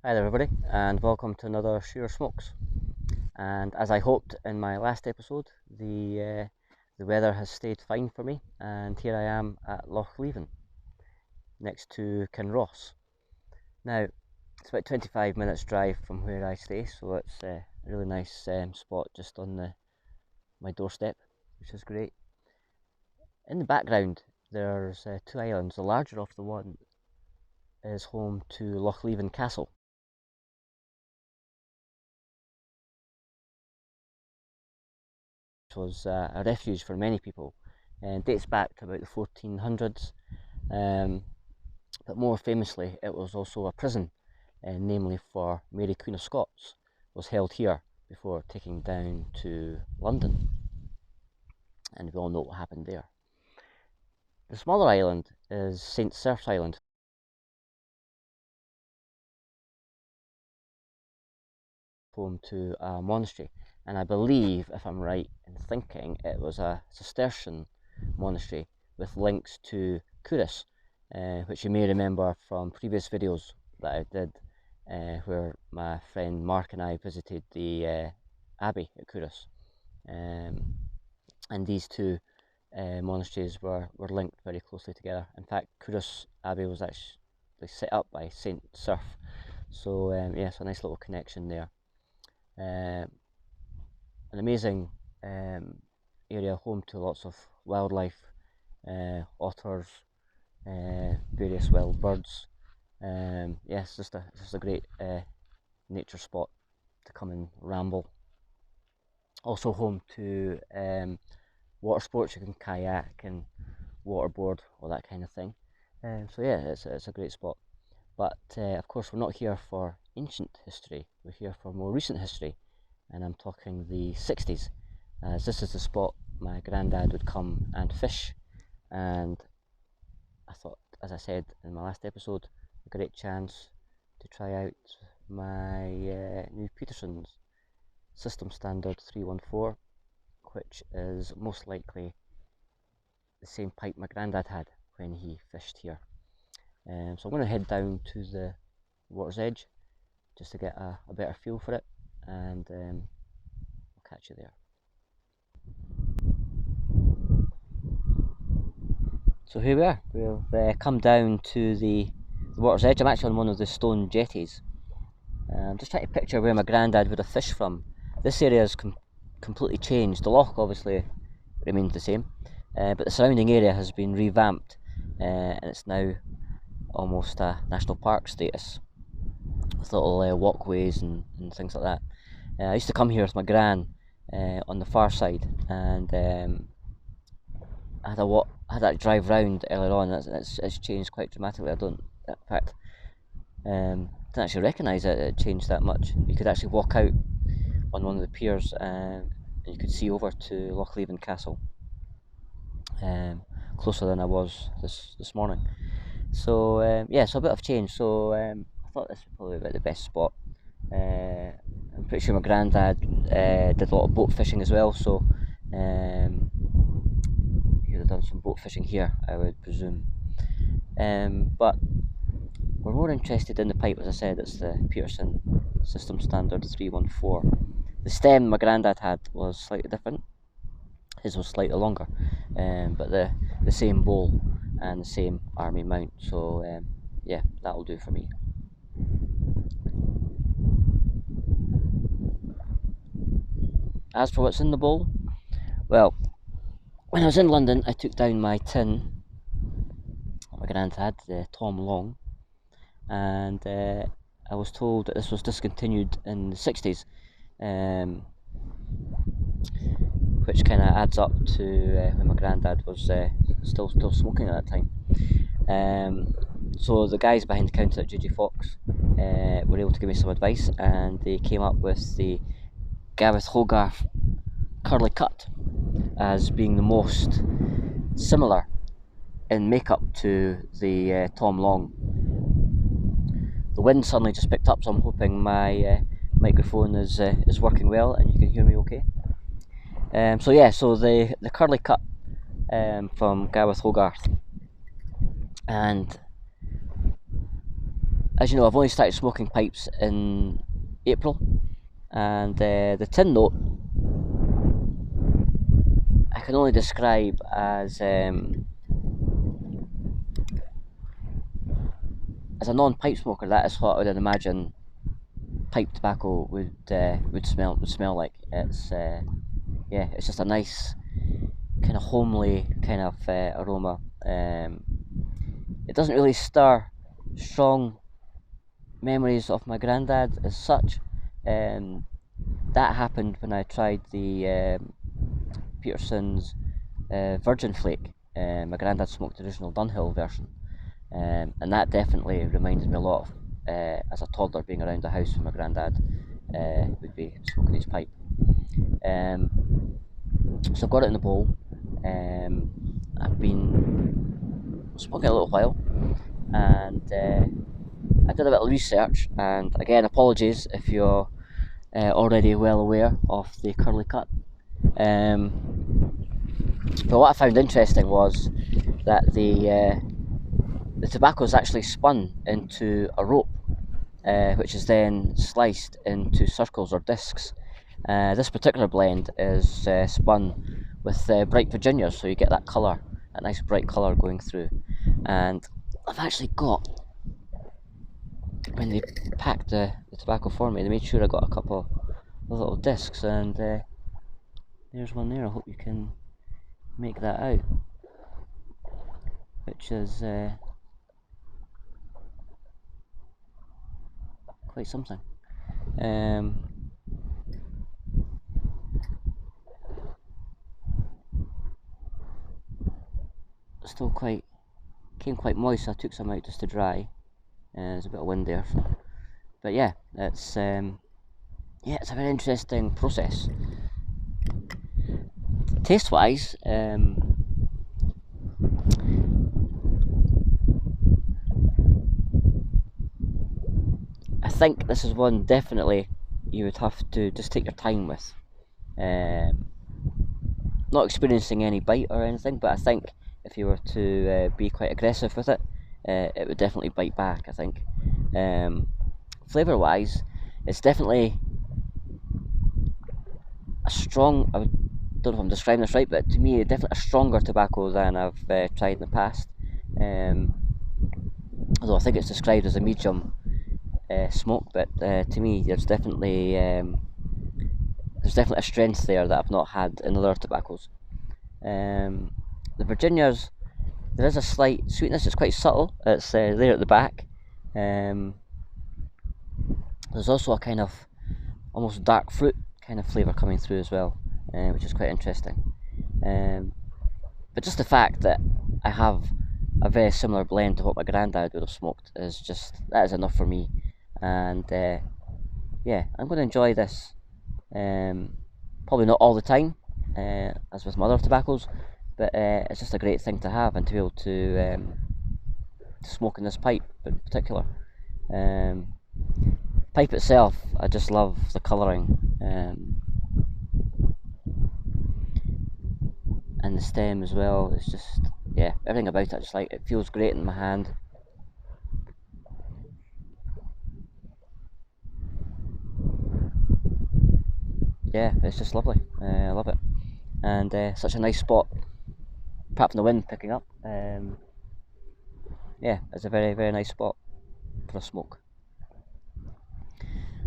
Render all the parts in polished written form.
Hi there everybody, and welcome to another Shearer Smokes. And as I hoped in my last episode, the weather has stayed fine for me, and here I am at Loch Leven, next to Kinross. Now, it's about 25 minutes drive from where I stay, so it's a really nice spot just on my doorstep, which is great. In the background, there's two islands. The larger of the one is home to Loch Leven Castle. Was a refuge for many people and dates back to about the 1400s, but more famously it was also a prison, namely for Mary Queen of Scots, was held here before taking down to London, and we all know what happened there. The smaller island is St. Cerf's Island, home to a monastery, and I believe, if I'm right in thinking, it was a Cistercian monastery with links to Kinross, which you may remember from previous videos that I did, where my friend Mark and I visited the abbey at Kinross, and these two monasteries were linked very closely together. In fact, Kinross Abbey was actually set up by St. Cerf, so yeah, so a nice little connection there. An amazing area, home to lots of wildlife, otters, various wild birds. Yes, just a great nature spot to come and ramble. Also home to water sports. You can kayak and waterboard, all that kind of thing. So yeah, it's a great spot. But of course, we're not here for ancient history. We're here for more recent history, and I'm talking the 60s, as this is the spot my granddad would come and fish. And I thought, as I said in my last episode, a great chance to try out my new Petersons System Standard 314, which is most likely the same pipe my granddad had when he fished here. So I'm going to head down to the water's edge just to get a better feel for it, and I'll catch you there. So here we are. We've come down to the water's edge. I'm actually on one of the stone jetties. I'm just trying to picture where my granddad would have fished from. This area has completely changed. The loch obviously remains the same, but the surrounding area has been revamped, and it's now almost a national park status, with little walkways and things like that. I used to come here with my gran on the far side, and I had that drive round earlier on. It's changed quite dramatically. In fact, didn't actually recognise it changed that much. You could actually walk out on one of the piers, and you could see over to Loch Leven Castle, closer than I was this morning. So yeah, so a bit of change. So I thought this was probably about the best spot. I'm pretty sure my granddad did a lot of boat fishing as well, so he would have done some boat fishing here, I would presume. But we're more interested in the pipe. As I said, it's the Peterson System Standard 314. The stem my granddad had was slightly different. His was slightly longer, but the same bowl and the same army mount. So yeah, that'll do for me. As for what's in the bowl, well, when I was in London, I took down my tin that my granddad had, the Tom Long, and I was told that this was discontinued in the 60s, which kind of adds up to when my granddad was still smoking at that time. So the guys behind the counter at JJ Fox were able to give me some advice, and they came up with the Grandad.s Curly Cut as being the most similar in makeup to the Tom Long. The wind suddenly just picked up, so I'm hoping my microphone is working well and you can hear me okay. So yeah, so the Curly Cut from Grandad.s, and as you know, I've only started smoking pipes in April, and the tin note I can only describe as a non-pipe smoker. That is what I would imagine pipe tobacco would smell like. It's yeah, it's just a nice kind of homely kind of aroma. It doesn't really stir strong memories of my granddad as such. That happened when I tried the Petersons Virgin Flake. My granddad smoked the original Dunhill version, and that definitely reminds me a lot of as a toddler being around the house when my granddad would be smoking his pipe. So I've got it in the bowl. I've been smoking a little while, and I did a bit of research. And again, apologies if you're already well aware of the Curly Cut. But what I found interesting was that the tobacco is actually spun into a rope, which is then sliced into circles or discs. This particular blend is spun with bright Virginias, so you get that colour, that nice bright colour going through. And I've actually got, when they packed the tobacco for me, they made sure I got a couple of little discs, and there's one there. I hope you can make that out, which is quite something. Still came quite moist, so I took some out just to dry. There's a bit of wind there, so. But yeah, it's a very interesting process. Taste wise, I think this is one definitely you would have to just take your time with. Not experiencing any bite or anything, but I think if you were to be quite aggressive with it, it would definitely bite back, I think. Flavour wise, it's definitely a strong, I don't know if I'm describing this right, but to me, definitely a stronger tobacco than I've tried in the past. Although I think it's described as a medium smoke, but to me, there's definitely a strength there that I've not had in other tobaccos. The Virginias, there is a slight sweetness. It's quite subtle. It's there at the back. There's also a kind of almost dark fruit kind of flavour coming through as well, which is quite interesting. But just the fact that I have a very similar blend to what my granddad would have smoked is enough for me. And yeah, I'm going to enjoy this. Probably not all the time, as with my other tobaccos, but it's just a great thing to have and to be able to smoke in this pipe in particular. Pipe itself, I just love the colouring, and the stem as well. It's just, yeah, everything about it. I just like it. Feels great in my hand. Yeah, it's just lovely. I love it, and such a nice spot. Apart from the wind picking up, yeah, it's a very, very nice spot for a smoke.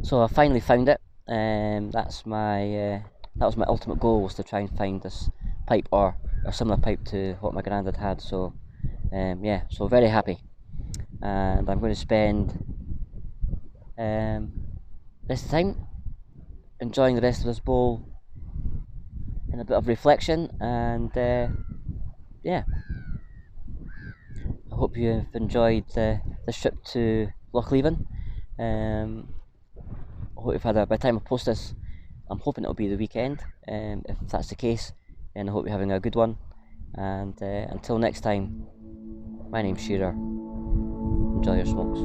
So I finally found it. That was my ultimate goal, was to try and find this pipe or a similar pipe to what my granddad had. So yeah, so very happy, and I'm going to spend rest of the time enjoying the rest of this bowl in a bit of reflection, and yeah, I hope you've enjoyed this trip to Loch Leven. I hope you've had by the time I post this, I'm hoping it'll be the weekend. If that's the case, then I hope you're having a good one. And until next time, my name's Shearer. Enjoy your smokes.